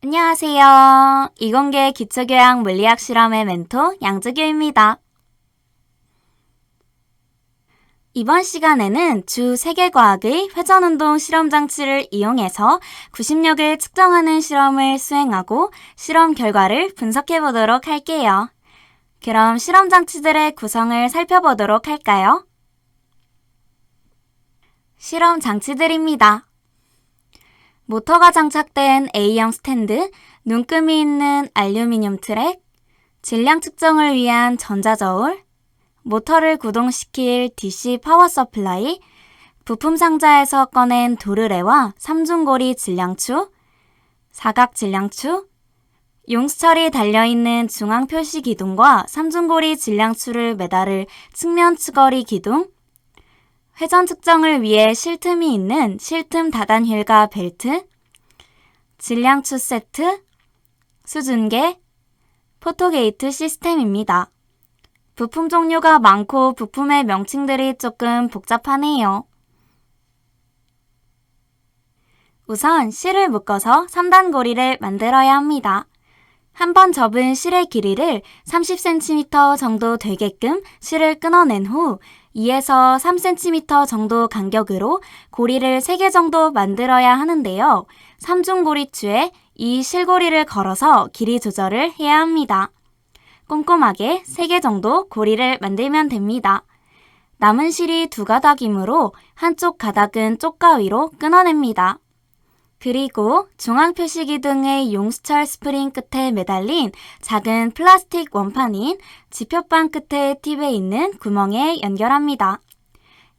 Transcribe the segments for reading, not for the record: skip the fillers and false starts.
안녕하세요. 이공계 기초교양 물리학 실험의 멘토 양주규입니다. 이번 시간에는 주 세계과학의 회전운동 실험장치를 이용해서 구심력을 측정하는 실험을 수행하고 실험 결과를 분석해 보도록 할게요. 그럼 실험장치들의 구성을 살펴보도록 할까요? 실험장치들입니다. 모터가 장착된 A형 스탠드, 눈금이 있는 알루미늄 트랙, 질량 측정을 위한 전자저울, 모터를 구동시킬 DC 파워 서플라이, 부품 상자에서 꺼낸 도르래와 삼중고리 질량추, 사각 질량추, 용수철이 달려있는 중앙 표시 기둥과 삼중고리 질량추를 매달을 측면 추거리 기둥, 회전 측정을 위해 쉴 틈이 있는 쉴 틈 다단 휠과 벨트, 질량추 세트, 수준계, 포토게이트 시스템입니다. 부품 종류가 많고 부품의 명칭들이 조금 복잡하네요. 우선 실을 묶어서 3단 고리를 만들어야 합니다. 한번 접은 실의 길이를 30cm 정도 되게끔 실을 끊어낸 후 2에서 3cm 정도 간격으로 고리를 3개 정도 만들어야 하는데요. 3중고리추에 이 실고리를 걸어서 길이 조절을 해야 합니다. 꼼꼼하게 3개 정도 고리를 만들면 됩니다. 남은 실이 2가닥이므로 한쪽 가닥은 쪽가위로 끊어냅니다. 그리고 중앙 표시 기둥의 용수철 스프링 끝에 매달린 작은 플라스틱 원판인 지표판 끝에 팁에 있는 구멍에 연결합니다.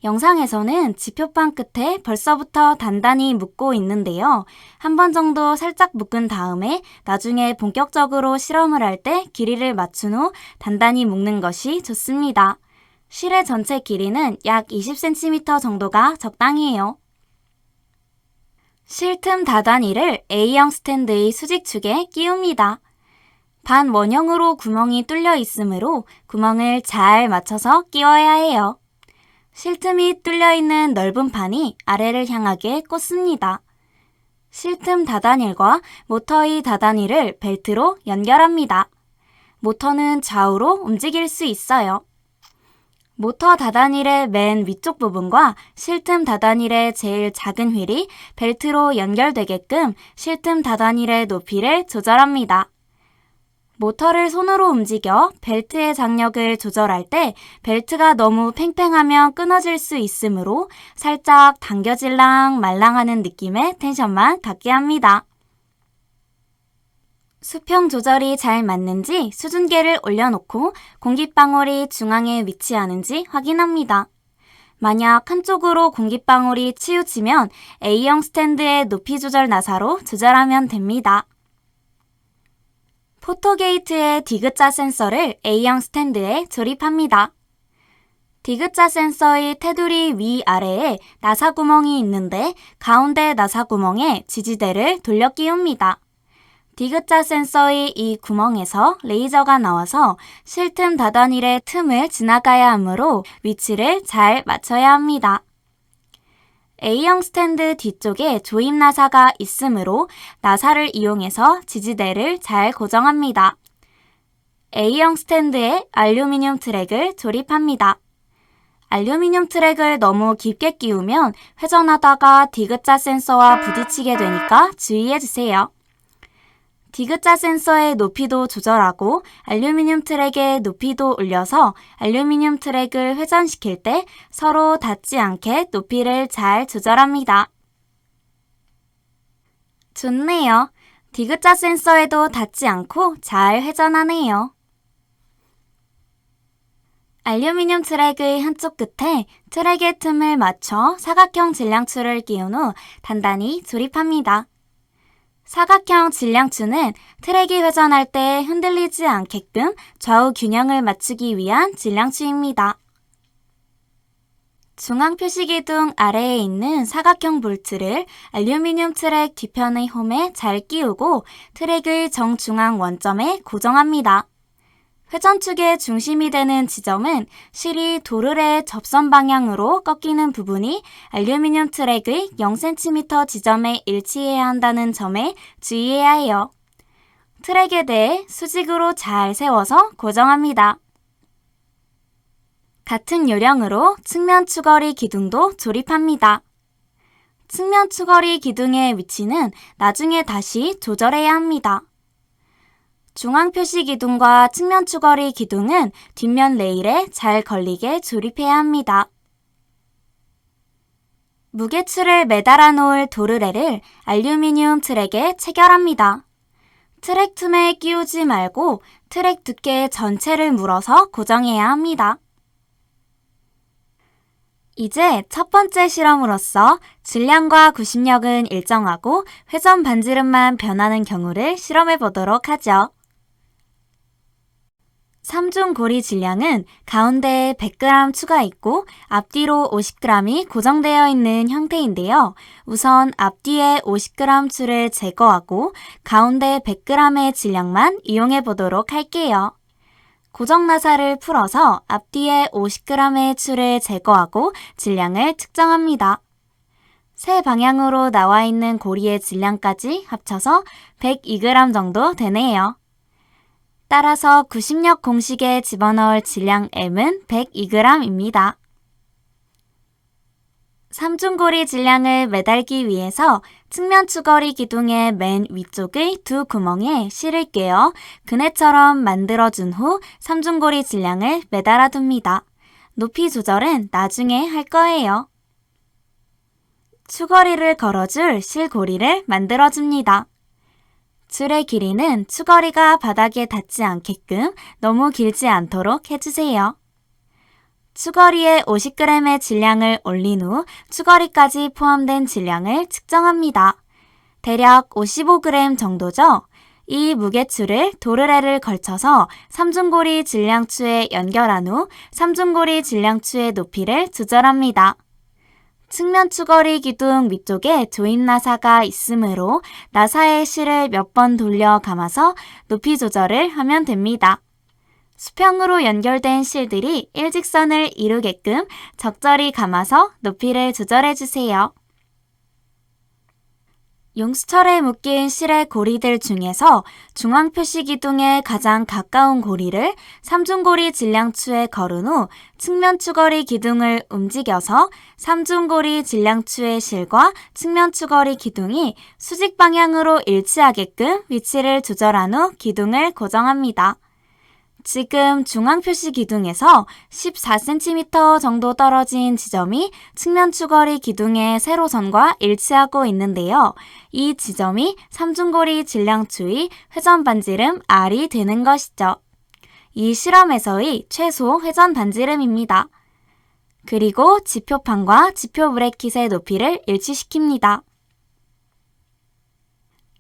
영상에서는 지표판 끝에 벌써부터 단단히 묶고 있는데요. 한 번 정도 살짝 묶은 다음에 나중에 본격적으로 실험을 할 때 길이를 맞춘 후 단단히 묶는 것이 좋습니다. 실의 전체 길이는 약 20cm 정도가 적당해요. 실 틈 다단위를 A형 스탠드의 수직축에 끼웁니다. 반원형으로 구멍이 뚫려 있으므로 구멍을 잘 맞춰서 끼워야 해요. 실 틈이 뚫려 있는 넓은 판이 아래를 향하게 꽂습니다. 실 틈 다단일과 모터의 다단위를 벨트로 연결합니다. 모터는 좌우로 움직일 수 있어요. 모터 다단일의 맨 위쪽 부분과 실 틈 다단일의 제일 작은 휠이 벨트로 연결되게끔 실 틈 다단일의 높이를 조절합니다. 모터를 손으로 움직여 벨트의 장력을 조절할 때 벨트가 너무 팽팽하면 끊어질 수 있으므로 살짝 당겨질랑 말랑하는 느낌의 텐션만 갖게 합니다. 수평 조절이 잘 맞는지 수준계를 올려놓고 공기방울이 중앙에 위치하는지 확인합니다. 만약 한쪽으로 공기방울이 치우치면 A형 스탠드의 높이 조절 나사로 조절하면 됩니다. 포토게이트의 디귿자 센서를 A형 스탠드에 조립합니다. 디귿자 센서의 테두리 위아래에 나사 구멍이 있는데 가운데 나사 구멍에 지지대를 돌려 끼웁니다. 디귿자 센서의 이 구멍에서 레이저가 나와서 실 틈 다단일의 틈을 지나가야 하므로 위치를 잘 맞춰야 합니다. A형 스탠드 뒤쪽에 조임 나사가 있으므로 나사를 이용해서 지지대를 잘 고정합니다. A형 스탠드에 알루미늄 트랙을 조립합니다. 알루미늄 트랙을 너무 깊게 끼우면 회전하다가 디귿자 센서와 부딪히게 되니까 주의해주세요. 디귿자 센서의 높이도 조절하고 알루미늄 트랙의 높이도 올려서 알루미늄 트랙을 회전시킬 때 서로 닿지 않게 높이를 잘 조절합니다. 좋네요. 디귿자 센서에도 닿지 않고 잘 회전하네요. 알루미늄 트랙의 한쪽 끝에 트랙의 틈을 맞춰 사각형 질량추를 끼운 후 단단히 조립합니다. 사각형 질량추는 트랙이 회전할 때 흔들리지 않게끔 좌우 균형을 맞추기 위한 질량추입니다. 중앙 표시기둥 아래에 있는 사각형 볼트를 알루미늄 트랙 뒤편의 홈에 잘 끼우고 트랙의 정중앙 원점에 고정합니다. 회전축의 중심이 되는 지점은 실이 도르래의 접선 방향으로 꺾이는 부분이 알루미늄 트랙의 0cm 지점에 일치해야 한다는 점에 주의해야 해요. 트랙에 대해 수직으로 잘 세워서 고정합니다. 같은 요령으로 측면 추거리 기둥도 조립합니다. 측면 추거리 기둥의 위치는 나중에 다시 조절해야 합니다. 중앙 표시 기둥과 측면 추거리 기둥은 뒷면 레일에 잘 걸리게 조립해야 합니다. 무게추를 매달아 놓을 도르래를 알루미늄 트랙에 체결합니다. 트랙 틈에 끼우지 말고 트랙 두께 전체를 물어서 고정해야 합니다. 이제 첫 번째 실험으로서 질량과 구심력은 일정하고 회전 반지름만 변하는 경우를 실험해 보도록 하죠. 3중 고리 질량은 가운데에 100g 추가 있고 앞뒤로 50g이 고정되어 있는 형태인데요. 우선 앞뒤에 50g 추를 제거하고 가운데 100g의 질량만 이용해 보도록 할게요. 고정 나사를 풀어서 앞뒤에 50g의 추를 제거하고 질량을 측정합니다. 세 방향으로 나와 있는 고리의 질량까지 합쳐서 102g 정도 되네요. 따라서 구심력 공식에 집어넣을 질량 M은 102g입니다. 3중고리 질량을 매달기 위해서 측면 추거리 기둥의 맨 위쪽의 두 구멍에 실을 꿰어 그네처럼 만들어준 후 3중고리 질량을 매달아 둡니다. 높이 조절은 나중에 할 거예요. 추거리를 걸어줄 실고리를 만들어줍니다. 줄의 길이는 추거리가 바닥에 닿지 않게끔 너무 길지 않도록 해주세요. 추거리에 50g의 질량을 올린 후 추거리까지 포함된 질량을 측정합니다. 대략 55g 정도죠? 이 무게추를 도르래를 걸쳐서 3중고리 질량추에 연결한 후 3중고리 질량추의 높이를 조절합니다. 측면 추거리 기둥 위쪽에 조임 나사가 있으므로 나사의 실을 몇 번 돌려 감아서 높이 조절을 하면 됩니다. 수평으로 연결된 실들이 일직선을 이루게끔 적절히 감아서 높이를 조절해 주세요. 용수철에 묶인 실의 고리들 중에서 중앙 표시 기둥에 가장 가까운 고리를 3중고리 질량추에 걸은 후 측면 추거리 기둥을 움직여서 3중고리 질량추의 실과 측면 추거리 기둥이 수직 방향으로 일치하게끔 위치를 조절한 후 기둥을 고정합니다. 지금 중앙 표시 기둥에서 14cm 정도 떨어진 지점이 측면 추거리 기둥의 세로선과 일치하고 있는데요. 이 지점이 3중고리 질량추의 회전 반지름 R이 되는 것이죠. 이 실험에서의 최소 회전 반지름입니다. 그리고 지표판과 지표 브래킷의 높이를 일치시킵니다.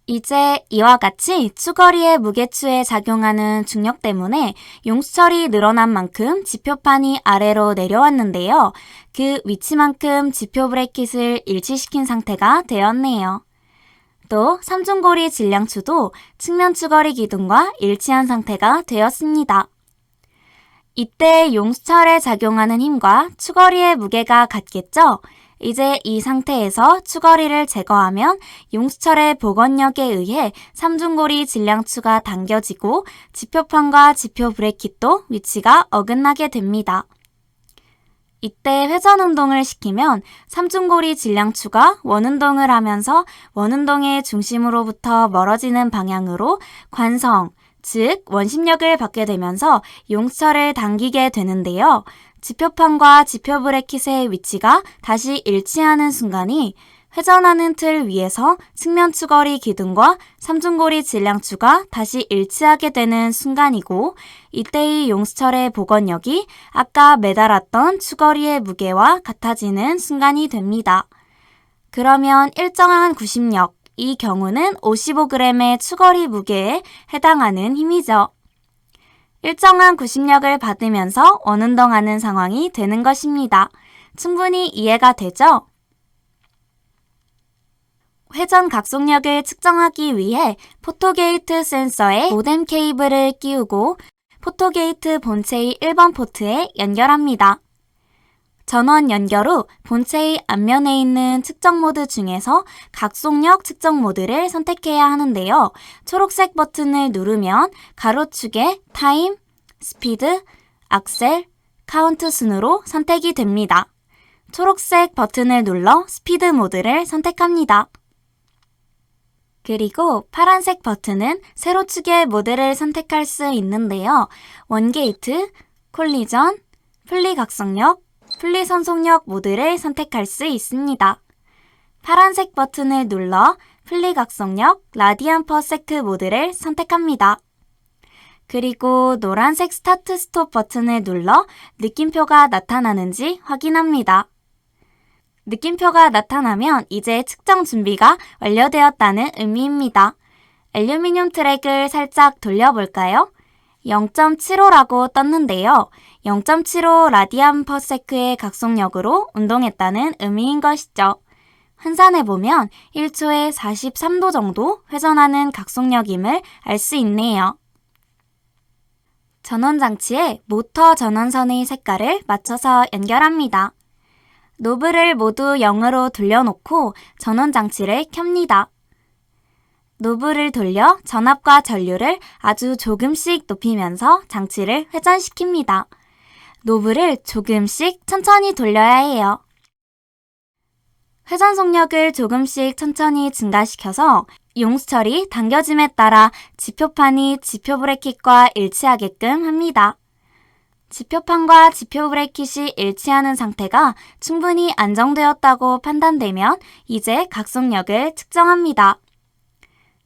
이제 이와 같이 추거리의 무게추에 작용하는 중력 때문에 용수철이 늘어난 만큼 지표판이 아래로 내려왔는데요. 그 위치만큼 지표 브래킷을 일치시킨 상태가 되었네요. 또 3중고리 질량추도 측면 추거리 기둥과 일치한 상태가 되었습니다. 이때 용수철에 작용하는 힘과 추거리의 무게가 같겠죠? 이제 이 상태에서 추거리를 제거하면 용수철의 복원력에 의해 3중고리 질량추가 당겨지고 지표판과 지표 브래킷도 위치가 어긋나게 됩니다. 이때 회전 운동을 시키면 3중고리 질량추가 원운동을 하면서 원운동의 중심으로부터 멀어지는 방향으로 관성, 즉 원심력을 받게 되면서 용수철을 당기게 되는데요. 지표판과 지표 브래킷의 위치가 다시 일치하는 순간이 회전하는 틀 위에서 측면 추거리 기둥과 3중고리 질량추가 다시 일치하게 되는 순간이고 이때의 용수철의 복원력이 아까 매달았던 추거리의 무게와 같아지는 순간이 됩니다. 그러면 일정한 구심력, 이 경우는 55g의 추거리 무게에 해당하는 힘이죠. 일정한 구심력을 받으면서 원운동하는 상황이 되는 것입니다. 충분히 이해가 되죠? 회전 각속력을 측정하기 위해 포토게이트 센서에 모뎀 케이블을 끼우고 포토게이트 본체의 1번 포트에 연결합니다. 전원 연결 후 본체의 앞면에 있는 측정 모드 중에서 각속력 측정 모드를 선택해야 하는데요. 초록색 버튼을 누르면 가로축에 타임, 스피드, 악셀, 카운트 순으로 선택이 됩니다. 초록색 버튼을 눌러 스피드 모드를 선택합니다. 그리고 파란색 버튼은 세로축의 모드를 선택할 수 있는데요. 원게이트, 콜리전, 플리각성력, 플리선속력 모드를 선택할 수 있습니다. 파란색 버튼을 눌러 플리각성력, 라디안 퍼 세크 모드를 선택합니다. 그리고 노란색 스타트 스톱 버튼을 눌러 느낌표가 나타나는지 확인합니다. 느낌표가 나타나면 이제 측정 준비가 완료되었다는 의미입니다. 알루미늄 트랙을 살짝 돌려볼까요? 0.75라고 떴는데요. 0.75 라디안 퍼 세크의 각속력으로 운동했다는 의미인 것이죠. 환산해보면 1초에 43도 정도 회전하는 각속력임을 알 수 있네요. 전원장치에 모터 전원선의 색깔을 맞춰서 연결합니다. 노브를 모두 0으로 돌려놓고 전원장치를 켭니다. 노브를 돌려 전압과 전류를 아주 조금씩 높이면서 장치를 회전시킵니다. 노브를 조금씩 천천히 돌려야 해요. 회전 속력을 조금씩 천천히 증가시켜서 용수철이 당겨짐에 따라 지표판이 지표 브래킷과 일치하게끔 합니다. 지표판과 지표 브래킷이 일치하는 상태가 충분히 안정되었다고 판단되면 이제 각속력을 측정합니다.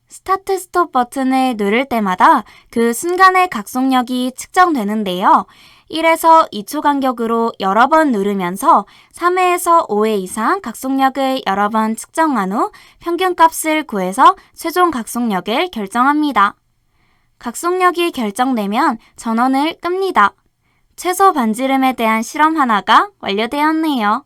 스타트 스톱 버튼을 누를 때마다 그 순간의 각속력이 측정되는데요. 1에서 2초 간격으로 여러 번 누르면서 3회에서 5회 이상 각속력을 여러 번 측정한 후 평균값을 구해서 최종 각속력을 결정합니다. 각속력이 결정되면 전원을 끕니다. 최소 반지름에 대한 실험 하나가 완료되었네요.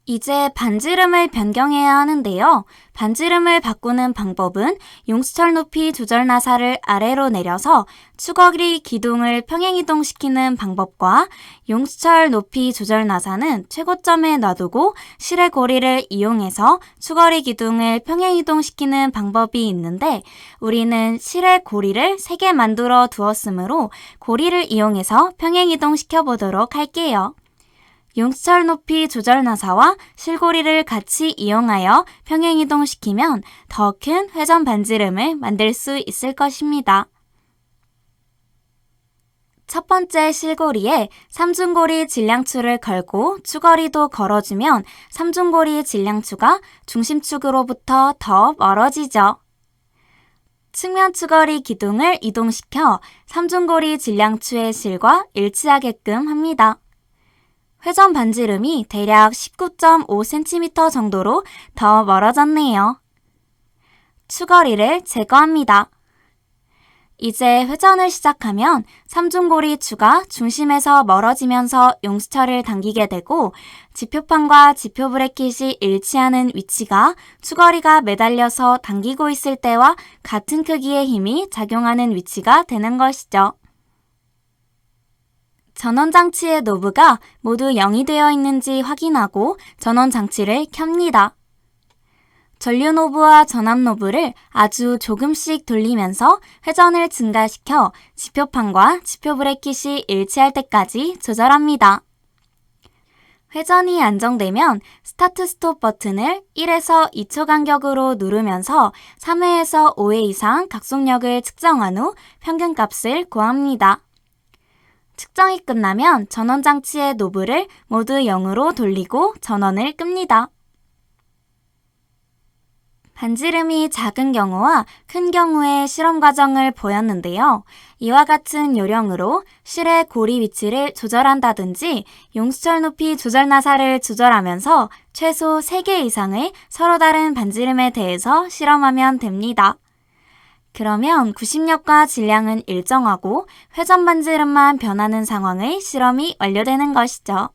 이제 반지름을 변경해야 하는데요. 반지름을 바꾸는 방법은 용수철 높이 조절 나사를 아래로 내려서 추거리 기둥을 평행이동시키는 방법과 용수철 높이 조절 나사는 최고점에 놔두고 실의 고리를 이용해서 추거리 기둥을 평행이동시키는 방법이 있는데 우리는 실의 고리를 3개 만들어 두었으므로 고리를 이용해서 평행이동시켜 보도록 할게요. 용수철 높이 조절 나사와 실고리를 같이 이용하여 평행이동시키면 더 큰 회전 반지름을 만들 수 있을 것입니다. 첫 번째 실고리에 삼중고리 질량추를 걸고 추거리도 걸어주면 삼중고리 질량추가 중심축으로부터 더 멀어지죠. 측면 추거리 기둥을 이동시켜 삼중고리 질량추의 실과 일치하게끔 합니다. 회전 반지름이 대략 19.5cm 정도로 더 멀어졌네요. 추거리를 제거합니다. 이제 회전을 시작하면 삼중고리 추가 중심에서 멀어지면서 용수철을 당기게 되고 지표판과 지표 브래킷이 일치하는 위치가 추거리가 매달려서 당기고 있을 때와 같은 크기의 힘이 작용하는 위치가 되는 것이죠. 전원장치의 노브가 모두 0이 되어 있는지 확인하고 전원장치를 켭니다. 전류 노브와 전압 노브를 아주 조금씩 돌리면서 회전을 증가시켜 지표판과 지표 브래킷이 일치할 때까지 조절합니다. 회전이 안정되면 스타트 스톱 버튼을 1에서 2초 간격으로 누르면서 3회에서 5회 이상 각속력을 측정한 후 평균값을 구합니다. 측정이 끝나면 전원장치의 노브를 모두 0으로 돌리고 전원을 끕니다. 반지름이 작은 경우와 큰 경우의 실험 과정을 보였는데요. 이와 같은 요령으로 실의 고리 위치를 조절한다든지 용수철 높이 조절 나사를 조절하면서 최소 3개 이상의 서로 다른 반지름에 대해서 실험하면 됩니다. 그러면 구심력과 질량은 일정하고 회전 반지름만 변하는 상황의 실험이 완료되는 것이죠.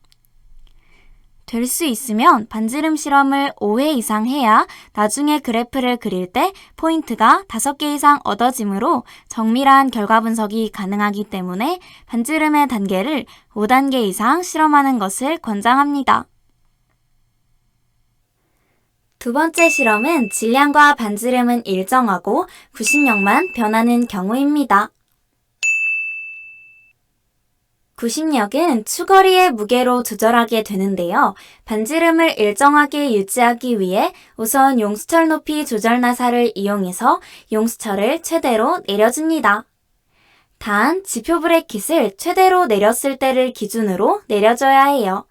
될 수 있으면 반지름 실험을 5회 이상 해야 나중에 그래프를 그릴 때 포인트가 5개 이상 얻어지므로 정밀한 결과 분석이 가능하기 때문에 반지름의 단계를 5단계 이상 실험하는 것을 권장합니다. 두 번째 실험은 질량과 반지름은 일정하고 구심력만 변하는 경우입니다. 구심력은 추거리의 무게로 조절하게 되는데요. 반지름을 일정하게 유지하기 위해 우선 용수철 높이 조절 나사를 이용해서 용수철을 최대로 내려줍니다. 단, 지표 브레킷을 최대로 내렸을 때를 기준으로 내려줘야 해요.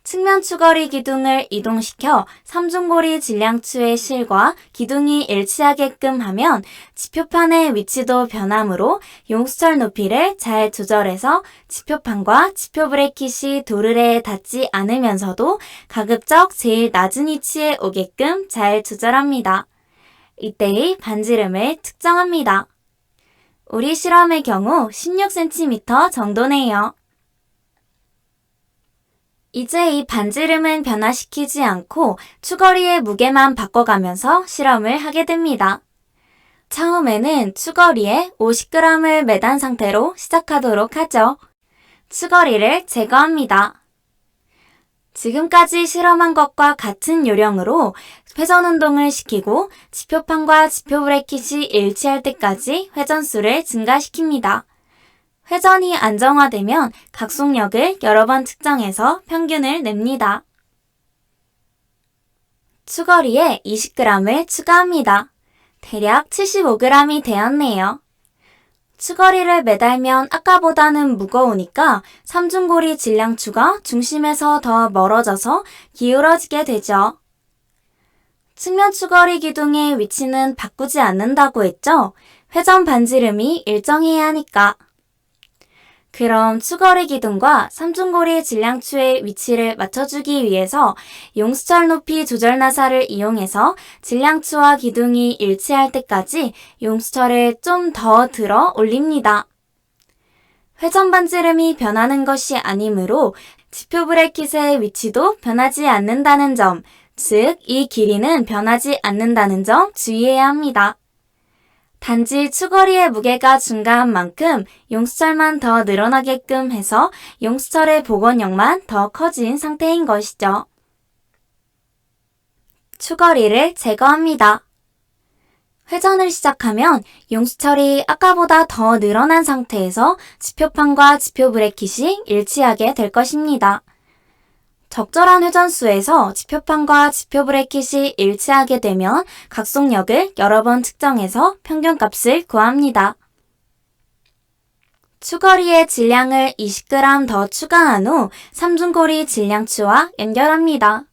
측면 추거리 기둥을 이동시켜 삼중고리 질량추의 실과 기둥이 일치하게끔 하면 지표판의 위치도 변하므로 용수철 높이를 잘 조절해서 지표판과 지표 브레킷이 도르래에 닿지 않으면서도 가급적 제일 낮은 위치에 오게끔 잘 조절합니다. 이때의 반지름을 측정합니다. 우리 실험의 경우 16cm 정도네요. 이제 이 반지름은 변화시키지 않고 추거리의 무게만 바꿔가면서 실험을 하게 됩니다. 처음에는 추거리에 50g을 매단 상태로 시작하도록 하죠. 추거리를 제거합니다. 지금까지 실험한 것과 같은 요령으로 회전 운동을 시키고 지표판과 지표 브레킷이 일치할 때까지 회전수를 증가시킵니다. 회전이 안정화되면 각속력을 여러 번 측정해서 평균을 냅니다. 추거리에 20g을 추가합니다. 대략 75g이 되었네요. 추거리를 매달면 아까보다는 무거우니까 삼중고리 질량추가 중심에서 더 멀어져서 기울어지게 되죠. 측면 추거리 기둥의 위치는 바꾸지 않는다고 했죠? 회전 반지름이 일정해야 하니까. 그럼 추거리 기둥과 삼중고리 질량추의 위치를 맞춰주기 위해서 용수철 높이 조절 나사를 이용해서 질량추와 기둥이 일치할 때까지 용수철을 좀 더 들어 올립니다. 회전 반지름이 변하는 것이 아니므로 지표 브레킷의 위치도 변하지 않는다는 점, 즉 이 길이는 변하지 않는다는 점 주의해야 합니다. 단지 추거리의 무게가 증가한 만큼 용수철만 더 늘어나게끔 해서 용수철의 복원력만 더 커진 상태인 것이죠. 추거리를 제거합니다. 회전을 시작하면 용수철이 아까보다 더 늘어난 상태에서 지표판과 지표 브레킷이 일치하게 될 것입니다. 적절한 회전수에서 지표판과 지표 브레킷이 일치하게 되면 각속력을 여러 번 측정해서 평균값을 구합니다. 추거리의 질량을 20g 더 추가한 후 삼중고리 질량추와 연결합니다.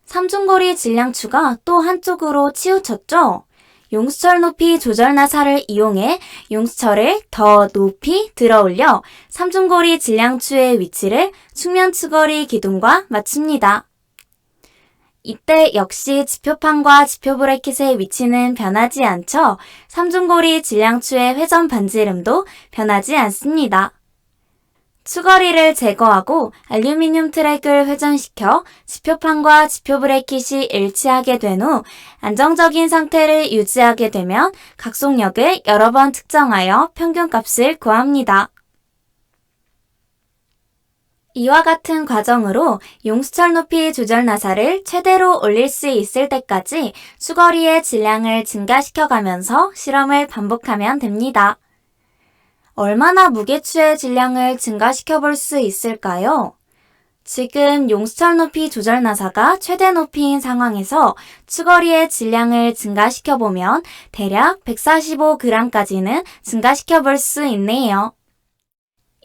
삼중고리 질량추가 또 한쪽으로 치우쳤죠? 용수철 높이 조절 나사를 이용해 용수철을 더 높이 들어 올려 삼중고리 질량추의 위치를 측면 추거리 기둥과 맞춥니다. 이때 역시 지표판과 지표 브레킷의 위치는 변하지 않죠. 삼중고리 질량추의 회전 반지름도 변하지 않습니다. 추거리를 제거하고 알루미늄 트랙을 회전시켜 지표판과 지표 브레킷이 일치하게 된 후 안정적인 상태를 유지하게 되면 각속력을 여러 번 측정하여 평균값을 구합니다. 이와 같은 과정으로 용수철 높이 조절 나사를 최대로 올릴 수 있을 때까지 추거리의 질량을 증가시켜가면서 실험을 반복하면 됩니다. 얼마나 무게추의 질량을 증가시켜 볼 수 있을까요? 지금 용수철 높이 조절 나사가 최대 높이인 상황에서 추거리의 질량을 증가시켜 보면 대략 145g까지는 증가시켜 볼 수 있네요.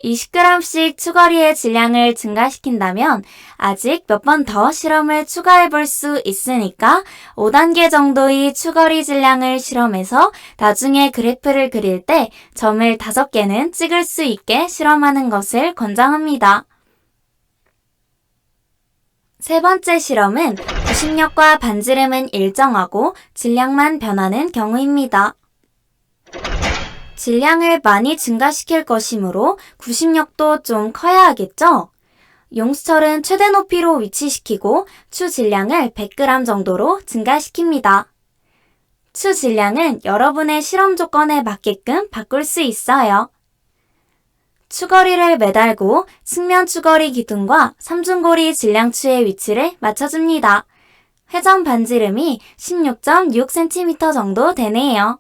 20g씩 추거리의 질량을 증가시킨다면 아직 몇 번 더 실험을 추가해 볼 수 있으니까 5단계 정도의 추거리 질량을 실험해서 나중에 그래프를 그릴 때 점을 5개는 찍을 수 있게 실험하는 것을 권장합니다. 세 번째 실험은 구심력과 반지름은 일정하고 질량만 변하는 경우입니다. 질량을 많이 증가시킬 것이므로 구심력도 좀 커야 하겠죠? 용수철은 최대 높이로 위치시키고 추 질량을 100g 정도로 증가시킵니다. 추 질량은 여러분의 실험 조건에 맞게끔 바꿀 수 있어요. 추거리를 매달고 측면 추거리 기둥과 삼중고리 질량추의 위치를 맞춰줍니다. 회전 반지름이 16.6cm 정도 되네요.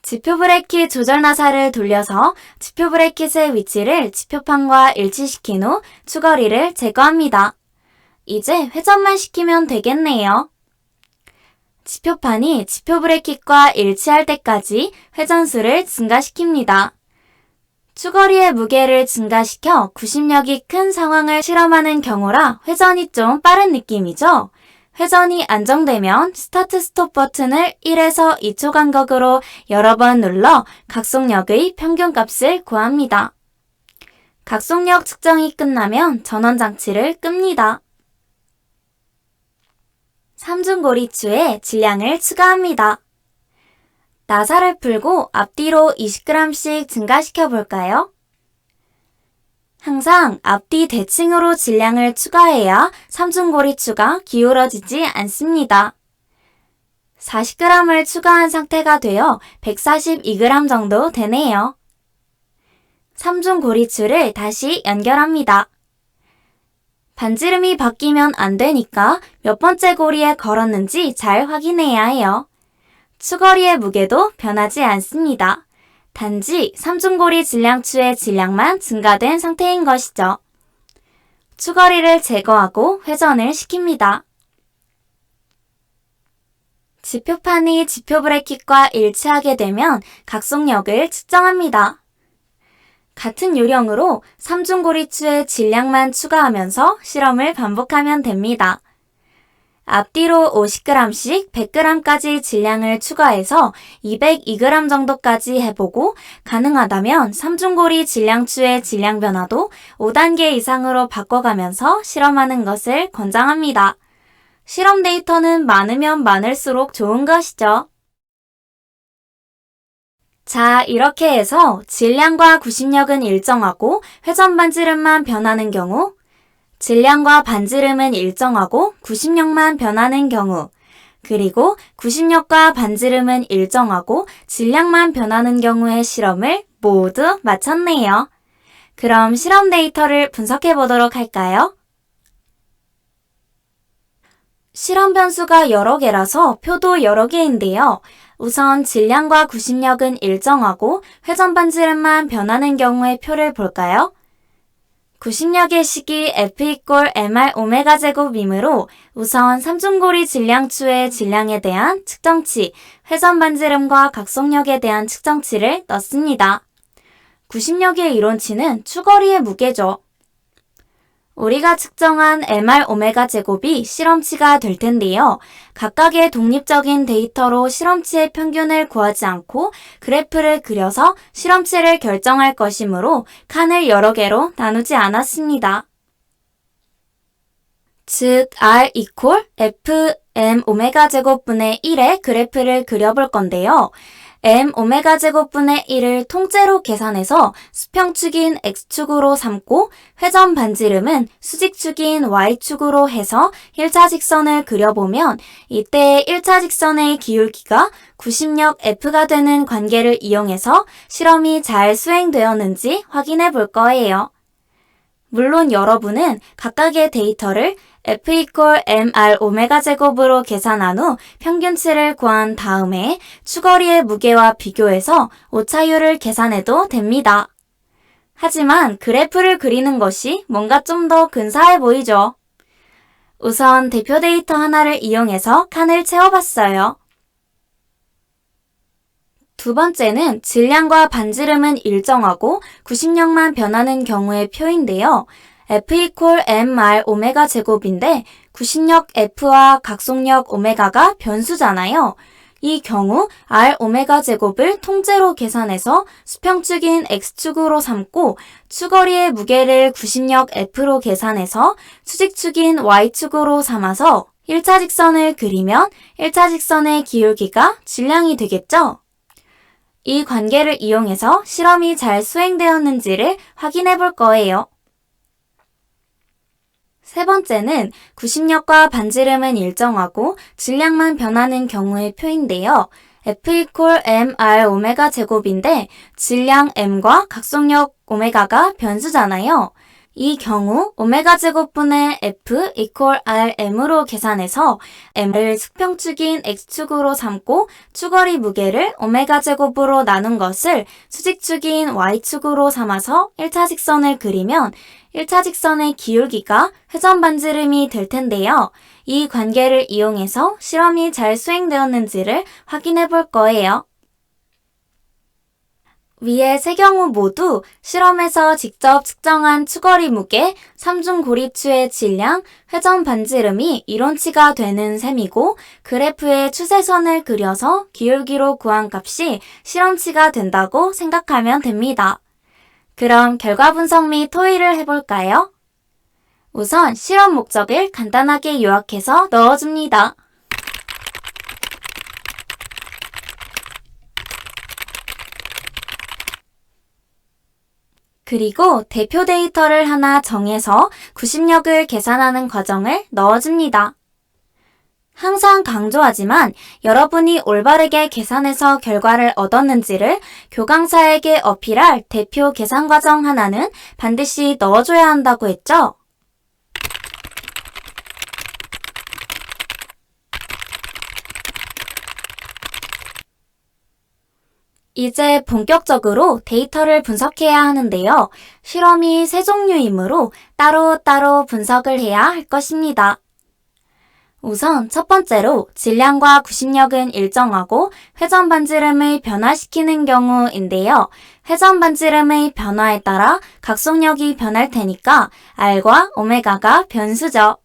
지표 브레이킷 조절 나사를 돌려서 지표 브레이킷의 위치를 지표판과 일치시킨 후 추거리를 제거합니다. 이제 회전만 시키면 되겠네요. 지표판이 지표 브레이킷과 일치할 때까지 회전수를 증가시킵니다. 추거리의 무게를 증가시켜 구심력이 큰 상황을 실험하는 경우라 회전이 좀 빠른 느낌이죠? 회전이 안정되면 스타트 스톱 버튼을 1에서 2초 간격으로 여러 번 눌러 각속력의 평균값을 구합니다. 각속력 측정이 끝나면 전원 장치를 끕니다. 삼중고리추에 질량을 추가합니다. 나사를 풀고 앞뒤로 20g씩 증가시켜 볼까요? 항상 앞뒤 대칭으로 질량을 추가해야 삼중고리추가 기울어지지 않습니다. 40g을 추가한 상태가 되어 142g 정도 되네요. 삼중고리추를 다시 연결합니다. 반지름이 바뀌면 안 되니까 몇 번째 고리에 걸었는지 잘 확인해야 해요. 추거리의 무게도 변하지 않습니다. 단지 삼중고리 질량추의 질량만 증가된 상태인 것이죠. 추거리를 제거하고 회전을 시킵니다. 지표판이 지표 브레이킷과 일치하게 되면 각속력을 측정합니다. 같은 요령으로 삼중고리추의 질량만 추가하면서 실험을 반복하면 됩니다. 앞뒤로 50g씩 100g까지 질량을 추가해서 202g 정도까지 해보고 가능하다면 삼중고리 질량추의 질량 변화도 5단계 이상으로 바꿔가면서 실험하는 것을 권장합니다. 실험 데이터는 많으면 많을수록 좋은 것이죠. 자, 이렇게 해서 질량과 구심력은 일정하고 회전 반지름만 변하는 경우, 질량과 반지름은 일정하고 구심력만 변하는 경우, 그리고 구심력과 반지름은 일정하고 질량만 변하는 경우의 실험을 모두 마쳤네요. 그럼 실험 데이터를 분석해 보도록 할까요? 실험 변수가 여러 개라서 표도 여러 개인데요. 우선 질량과 구심력은 일정하고 회전 반지름만 변하는 경우의 표를 볼까요? 구심력의 식이 F=mr 오메가 제곱이므로 우선 삼중고리 질량추의 질량에 대한 측정치, 회전 반지름과 각속력에 대한 측정치를 넣습니다. 구심력의 이론치는 추거리의 무게죠. 우리가 측정한 mr 오메가 제곱이 실험치가 될 텐데요. 각각의 독립적인 데이터로 실험치의 평균을 구하지 않고 그래프를 그려서 실험치를 결정할 것이므로 칸을 여러 개로 나누지 않았습니다. 즉 R F m 오메가 제곱분의 1의 그래프를 그려볼 건데요. m 오메가 제곱분의 1을 통째로 계산해서 수평축인 x축으로 삼고 회전 반지름은 수직축인 y축으로 해서 1차 직선을 그려보면 이때 1차 직선의 기울기가 구심력 F가 되는 관계를 이용해서 실험이 잘 수행되었는지 확인해 볼 거예요. 물론 여러분은 각각의 데이터를 F=mr 오메가 제곱으로 계산한 후 평균치를 구한 다음에 추거리의 무게와 비교해서 오차율을 계산해도 됩니다. 하지만 그래프를 그리는 것이 뭔가 좀 더 근사해 보이죠? 우선 대표 데이터 하나를 이용해서 칸을 채워봤어요. 두 번째는 질량과 반지름은 일정하고 구심력만 변하는 경우의 표인데요. F=mr 오메가 제곱인데 구심력 F와 각속력 오메가가 변수잖아요. 이 경우 r 오메가 제곱을 통째로 계산해서 수평축인 x축으로 삼고 추거리의 무게를 구심력 F로 계산해서 수직축인 y축으로 삼아서 1차 직선을 그리면 1차 직선의 기울기가 질량이 되겠죠? 이 관계를 이용해서 실험이 잘 수행되었는지를 확인해 볼 거예요. 세 번째는 구심력과 반지름은 일정하고 질량만 변하는 경우의 표인데요. F 이퀄 mr 오메가 제곱인데 질량 m과 각속력 오메가가 변수잖아요. 이 경우 오메가 제곱분의 F 이퀄 rm으로 계산해서 m을 수평축인 x축으로 삼고 축거리 무게를 오메가 제곱으로 나눈 것을 수직축인 y축으로 삼아서 1차 직선을 그리면 1차 직선의 기울기가 회전 반지름이 될 텐데요. 이 관계를 이용해서 실험이 잘 수행되었는지를 확인해 볼 거예요. 위의 세 경우 모두 실험에서 직접 측정한 추거리 무게, 삼중고리추의 질량, 회전 반지름이 이론치가 되는 셈이고 그래프에 추세선을 그려서 기울기로 구한 값이 실험치가 된다고 생각하면 됩니다. 그럼 결과 분석 및 토의를 해볼까요? 우선 실험 목적을 간단하게 요약해서 넣어줍니다. 그리고 대표 데이터를 하나 정해서 구심력을 계산하는 과정을 넣어줍니다. 항상 강조하지만 여러분이 올바르게 계산해서 결과를 얻었는지를 교강사에게 어필할 대표 계산 과정 하나는 반드시 넣어줘야 한다고 했죠? 이제 본격적으로 데이터를 분석해야 하는데요. 실험이 세 종류이므로 따로따로 분석을 해야 할 것입니다. 우선 첫 번째로 질량과 구심력은 일정하고 회전 반지름을 변화시키는 경우인데요. 회전 반지름의 변화에 따라 각속력이 변할 테니까 R과 오메가가 변수죠.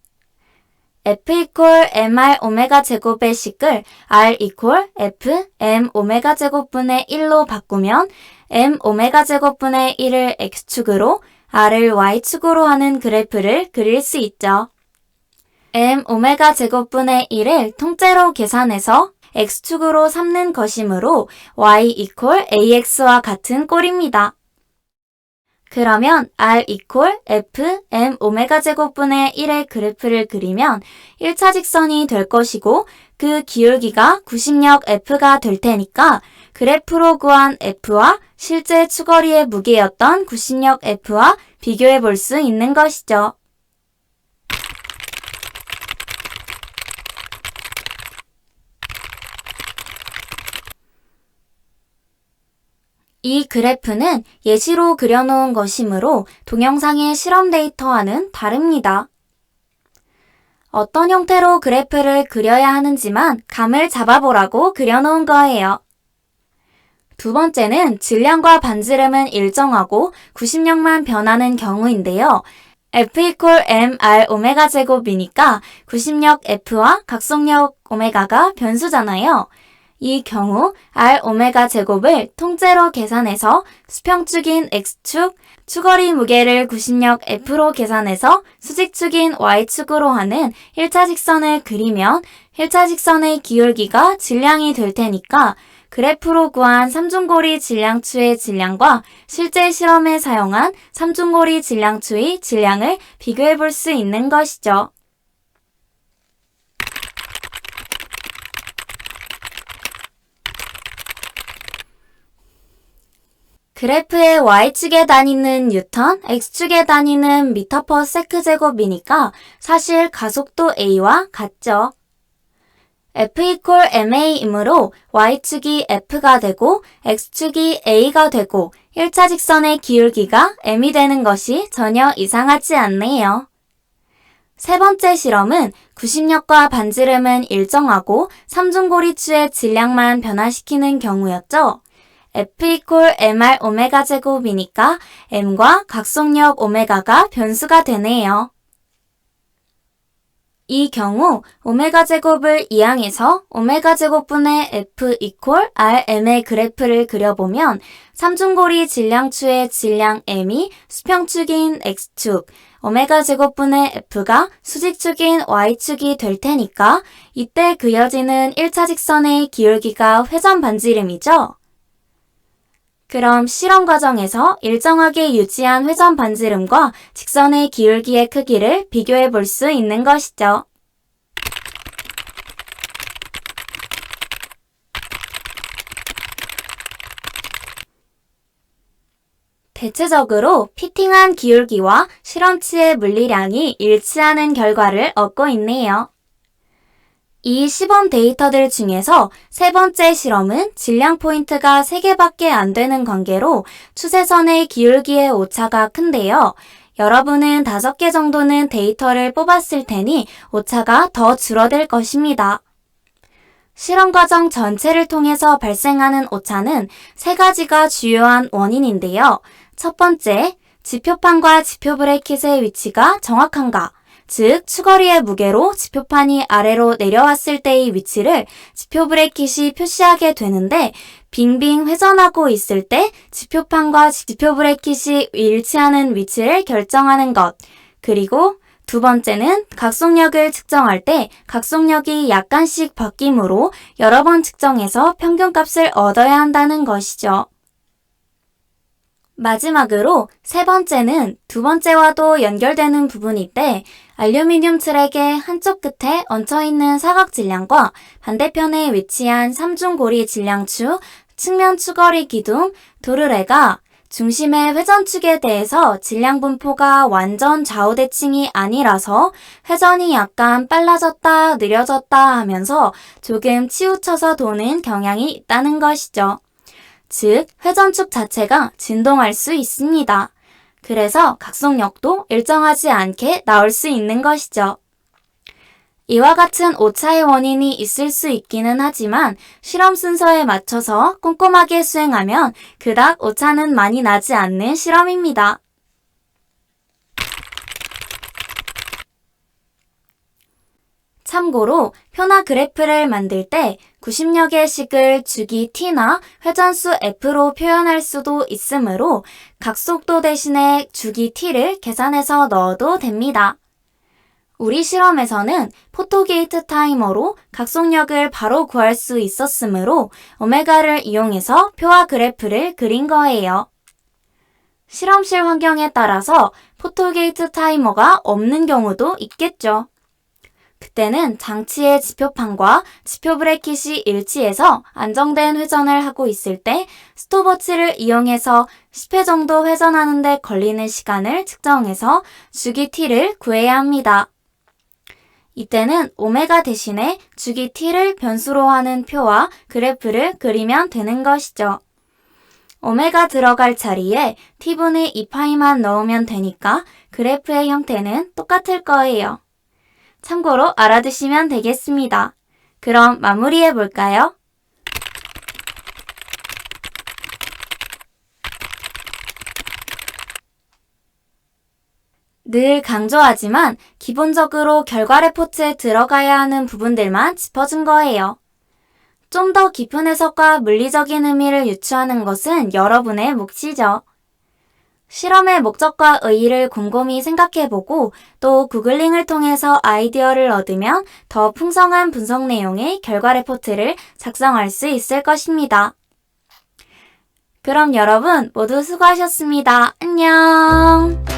F 이퀄 mr 오메가 제곱의 식을 R 이퀄 F m 오메가 제곱분의 1로 바꾸면 m 오메가 제곱분의 1을 x축으로 R을 y축으로 하는 그래프를 그릴 수 있죠. m 오메가 제곱분의 1을 통째로 계산해서 x축으로 삼는 것이므로 y 이퀄 ax와 같은 꼴입니다. 그러면 R 이퀄 F m 오메가 제곱분의 1의 그래프를 그리면 1차 직선이 될 것이고 그 기울기가 구심력 F가 될 테니까 그래프로 구한 F와 실제 추거리의 무게였던 구심력 F와 비교해 볼 수 있는 것이죠. 이 그래프는 예시로 그려놓은 것이므로 동영상의 실험 데이터와는 다릅니다. 어떤 형태로 그래프를 그려야 하는지만 감을 잡아보라고 그려놓은 거예요. 두 번째는 질량과 반지름은 일정하고 구심력만 변하는 경우인데요. F 이퀄 mr 오메가 제곱이니까 구심력 F와 각속력 오메가가 변수잖아요. 이 경우 R 오메가 제곱을 통째로 계산해서 수평축인 X축, 추거리 무게를 구심력 F로 계산해서 수직축인 Y축으로 하는 1차 직선을 그리면 1차 직선의 기울기가 질량이 될 테니까 그래프로 구한 삼중고리 질량추의 질량과 실제 실험에 사용한 삼중고리 질량추의 질량을 비교해 볼 수 있는 것이죠. 그래프의 Y축에 다니는 뉴턴, X축에 다니는 미터 퍼 세크 제곱이니까 사실 가속도 A와 같죠. F 이퀄 ma이므로 Y축이 F가 되고 X축이 A가 되고 1차 직선의 기울기가 m이 되는 것이 전혀 이상하지 않네요. 세 번째 실험은 구심력과 반지름은 일정하고 삼중고리추의 질량만 변화시키는 경우였죠. F 이퀄 mr 오메가 제곱이니까 m과 각속력 오메가가 변수가 되네요. 이 경우 오메가 제곱을 이항해서 오메가 제곱분의 F 이퀄 Rm의 그래프를 그려보면 삼중고리 질량추의 질량 m이 수평축인 X축, 오메가 제곱분의 F가 수직축인 Y축이 될 테니까 이때 그 그려지는 1차 직선의 기울기가 회전 반지름이죠. 그럼 실험 과정에서 일정하게 유지한 회전 반지름과 직선의 기울기의 크기를 비교해 볼 수 있는 것이죠. 대체적으로 피팅한 기울기와 실험치의 물리량이 일치하는 결과를 얻고 있네요. 이 시범 데이터들 중에서 세 번째 실험은 질량 포인트가 3개밖에 안 되는 관계로 추세선의 기울기의 오차가 큰데요. 여러분은 5개 정도는 데이터를 뽑았을 테니 오차가 더 줄어들 것입니다. 실험 과정 전체를 통해서 발생하는 오차는 3가지가 주요한 원인인데요. 첫 번째, 지표판과 지표 브레이킷의 위치가 정확한가? 즉, 추거리의 무게로 지표판이 아래로 내려왔을 때의 위치를 지표 브레이킷이 표시하게 되는데 빙빙 회전하고 있을 때 지표판과 지표 브레이킷이 일치하는 위치를 결정하는 것. 그리고 두 번째는 각속력을 측정할 때 각속력이 약간씩 바뀌므로 여러 번 측정해서 평균값을 얻어야 한다는 것이죠. 마지막으로 세 번째는 두 번째와도 연결되는 부분인데 알루미늄 트랙의 한쪽 끝에 얹혀있는 사각 질량과 반대편에 위치한 삼중고리 질량추, 측면 추거리 기둥, 도르래가 중심의 회전축에 대해서 질량 분포가 완전 좌우 대칭이 아니라서 회전이 약간 빨라졌다 느려졌다 하면서 조금 치우쳐서 도는 경향이 있다는 것이죠. 즉, 회전축 자체가 진동할 수 있습니다. 그래서 각속력도 일정하지 않게 나올 수 있는 것이죠. 이와 같은 오차의 원인이 있을 수 있기는 하지만 실험 순서에 맞춰서 꼼꼼하게 수행하면 그닥 오차는 많이 나지 않는 실험입니다. 참고로 표나 그래프를 만들 때 90력의 식을 주기 t나 회전수 f로 표현할 수도 있으므로 각속도 대신에 주기 t를 계산해서 넣어도 됩니다. 우리 실험에서는 포토게이트 타이머로 각속력을 바로 구할 수 있었으므로 오메가를 이용해서 표와 그래프를 그린 거예요. 실험실 환경에 따라서 포토게이트 타이머가 없는 경우도 있겠죠. 그때는 장치의 지표판과 지표 브레이킷이 일치해서 안정된 회전을 하고 있을 때 스톱워치를 이용해서 10회 정도 회전하는 데 걸리는 시간을 측정해서 주기 t를 구해야 합니다. 이때는 오메가 대신에 주기 t를 변수로 하는 표와 그래프를 그리면 되는 것이죠. 오메가 들어갈 자리에 t분의 2파이만 넣으면 되니까 그래프의 형태는 똑같을 거예요. 참고로 알아두시면 되겠습니다. 그럼 마무리해 볼까요? 늘 강조하지만 기본적으로 결과 레포트에 들어가야 하는 부분들만 짚어준 거예요. 좀 더 깊은 해석과 물리적인 의미를 유추하는 것은 여러분의 몫이죠. 실험의 목적과 의의를 곰곰이 생각해보고 또 구글링을 통해서 아이디어를 얻으면 더 풍성한 분석 내용의 결과 레포트를 작성할 수 있을 것입니다. 그럼 여러분 모두 수고하셨습니다. 안녕!